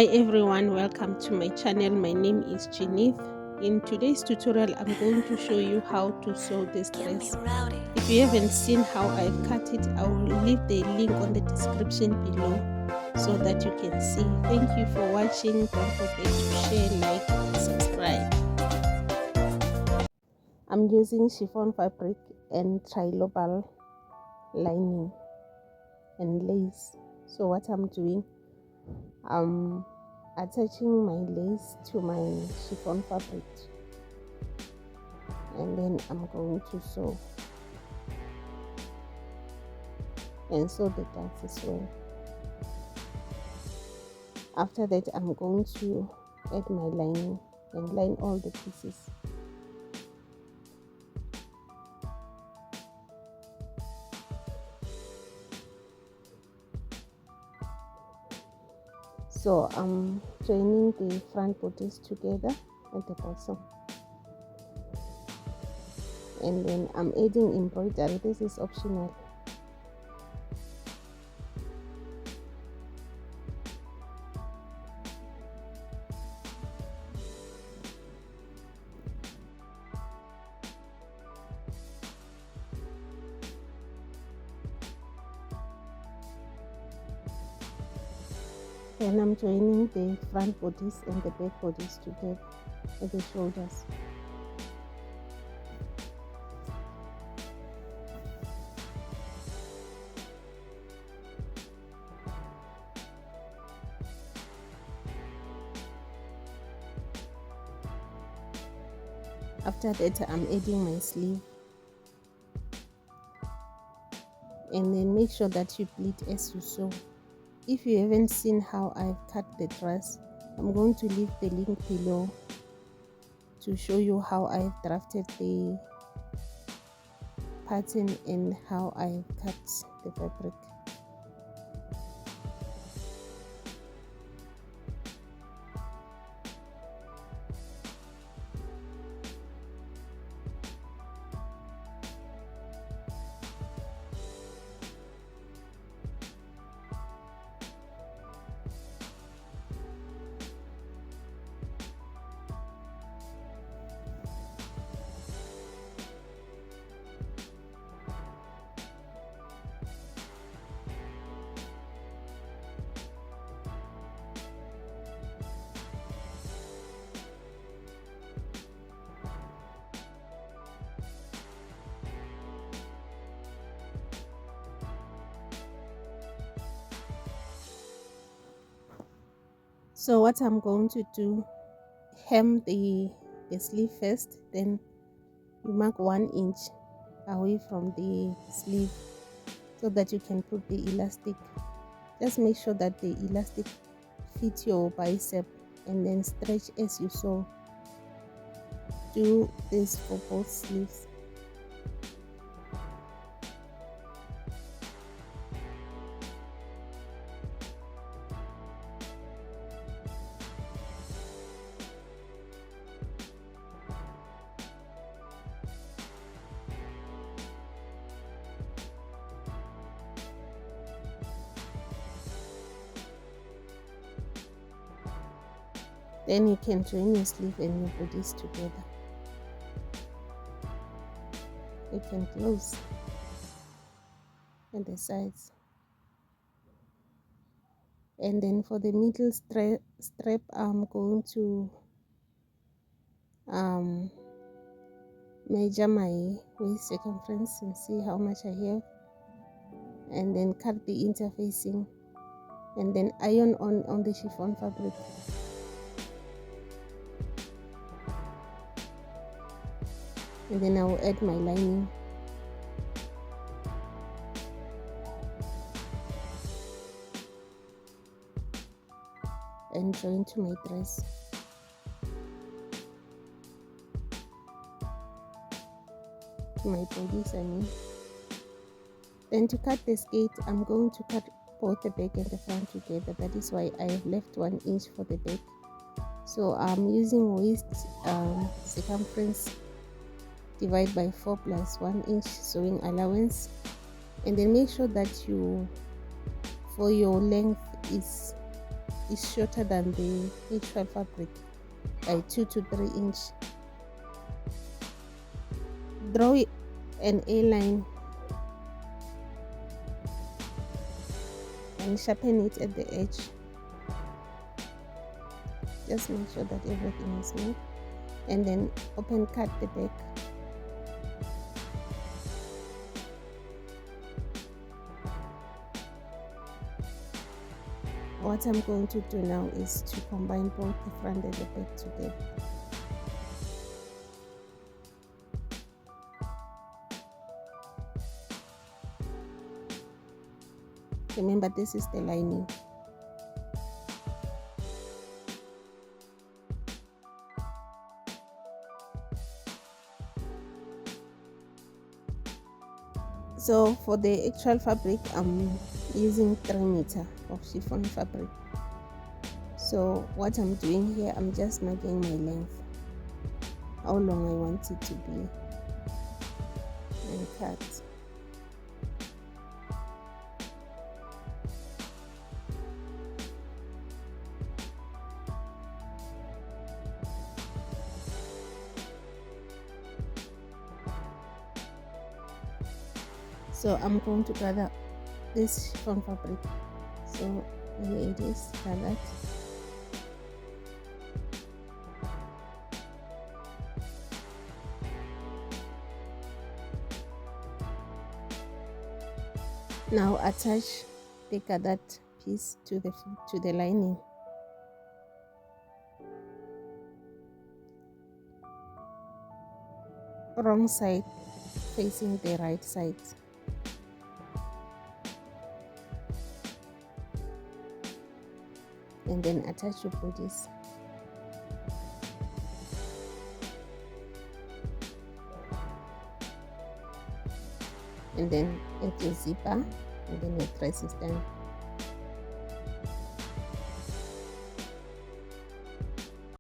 Hi everyone, welcome to my channel. My name is Jenith. In today's tutorial I'm going to show you how to sew this dress. If you haven't seen how I've cut it, I will leave the link on the description below so that you can see. Thank you for watching. Don't forget to share, like and subscribe. I'm using chiffon fabric and trilobal lining and lace. So what I'm doing, attaching my lace to my chiffon fabric, and then I'm going to sew the dots as well. After that, I'm going to add my lining and line all the pieces. So I'm joining the front bodice together at the bottom, and then I'm adding embroidery. This is optional. Then I'm joining the front bodice and the back bodice together at the shoulders. After that, I'm adding my sleeve, and then make sure that you pleat as you sew. If you haven't seen how I've cut the dress, I'm going to leave the link below to show you how I've drafted the pattern and how I've cut the fabric. So what I'm going to do, hem the sleeve first, then you mark 1 inch away from the sleeve so that you can put the elastic. Just make sure that the elastic fits your bicep, and then stretch as you sew. Do this for both sleeves. Then you can join your sleeve and your bodice together. You can close at the sides. And then for the middle strap, I'm going to measure my waist circumference and see how much I have, and then cut the interfacing, and then iron on the chiffon fabric. And then I will add my lining. And join to my dress. To my bodice, I mean. Then to cut the skirt, I'm going to cut both the back and the front together. That is why I have left 1 inch for the back. So I'm using waist circumference divide by 4 plus 1 inch sewing allowance, and then make sure that for your length is is shorter than the actual fabric by 2 to 3 inch. Draw an A line and sharpen it at the edge. Just make sure that everything is smooth, and then open cut the back. What I'm going to do now is to combine both the front and the back together. Remember, this is the lining. So for the actual fabric, I'm using 3 meter of chiffon fabric. So what I'm doing here, I'm just marking my length, how long I want it to be, and cut. So I'm going to gather this chiffon fabric. So here it is, gathered. Now attach the gathered piece to the lining. Wrong side facing the right side. And then attach your bodies. And then add your zipper, and then your dress is done.